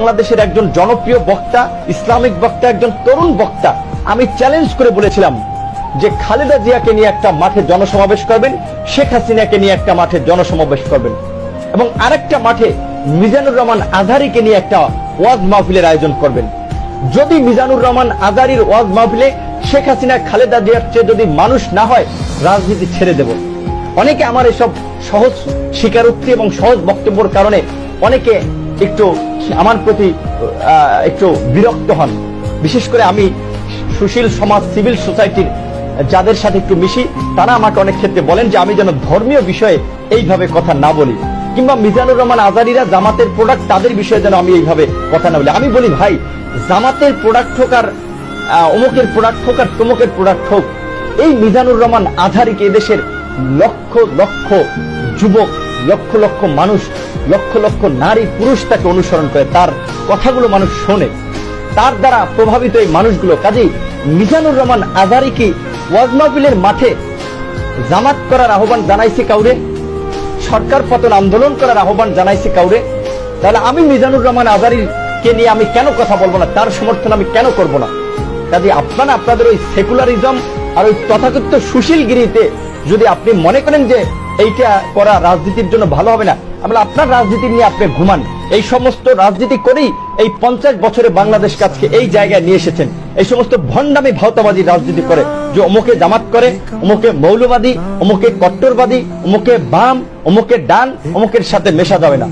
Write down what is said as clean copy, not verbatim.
বাংলাদেশের একজন জনপ্রিয় বক্তা, ইসলামিক বক্তা, একজন তরুণ বক্তা, আমি চ্যালেঞ্জ করে বলেছিলাম যে খালেদা জিয়াকে নিয়ে একটা মাঠে জনসমাবেশ করবেন, শেখ হাসিনাকে নিয়ে একটা মাঠে জনসমাবেশ করবেন, এবং আরেকটা মাঠে মিজানুর রহমান আজহারীকে নিয়ে একটা ওয়াজ মাহফিলের আয়োজন করবেন। যদি মিজানুর রহমান আজহারীর ওয়াজ মাহফিলে শেখ হাসিনা খালেদা জিয়ার চেয়ে যদি মানুষ না হয়, রাজনীতি ছেড়ে দেব। অনেকে আমার এসব সহজ স্বীকারোক্তি এবং সহজ বক্তব্যের কারণে অনেকে একটু আমার প্রতি একটু বিরক্ত হন। বিশেষ করে আমি সুশীল সমাজ, সিভিল সোসাইটির যাদের সাথে একটু মিশি, তারা আমাকে অনেক ক্ষেত্রে বলেন যে আমি যেন ধর্মীয় বিষয়ে এইভাবে কথা না বলি, কিংবা মিজানুর রহমান আজহারীরা জামাতের প্রোডাক্ট, তাদের বিষয়ে যেন আমি এইভাবে কথা না বলি। আমি বলি ভাই, জামাতের প্রোডাক্ট হোক আর অমুকের প্রোডাক্ট হোক আর তমুকের প্রোডাক্ট হোক, এই মিজানুর রহমান আজহারীকে এদেশের লক্ষ লক্ষ যুবক, লক্ষ লক্ষ মানুষ, লক্ষ লক্ষ নারী পুরুষ তাকে অনুসরণ করে, তার কথাগুলো মানুষ শোনে, তার দ্বারা প্রভাবিত এই মানুষগুলো। কাজেই মিজানুর রহমান আজহারী কি ওয়াজ মাহফিলের মাঠে জামাত করার আহ্বান জানাইছে কাউরে? সরকার পতন আন্দোলন করার আহ্বান জানাইছে কাউরে? তাহলে আমি মিজানুর রহমান আজহারীকে নিয়ে আমি কেন কথা বলবো না? তার সমর্থন আমি কেন করব না? কাজে আপনারা আপনাদের ওই সেকুলারিজম আর ওই তথাকথিত সুশীলগিরিতে যদি আপনি মনে করেন যে এইটা করা রাজনীতির জন্য ভালো হবে না, আমরা আপনার রাজনীতি নিয়ে আপনি ঘুমান। এই সমস্ত রাজনীতি করেই এই 50 বছরে বাংলাদেশ কাজকে এই জায়গায় নিয়ে এসেছেন। এই সমস্ত ভণ্ডামি ভাওতাবাদী রাজনীতি করে, যে অমুকে জামাত করে, অমুকে মৌলবাদী, অমুকে কট্টরবাদী, অমুকে বাম, অমুকে ডান, অমুকের সাথে মেশা যাবে না।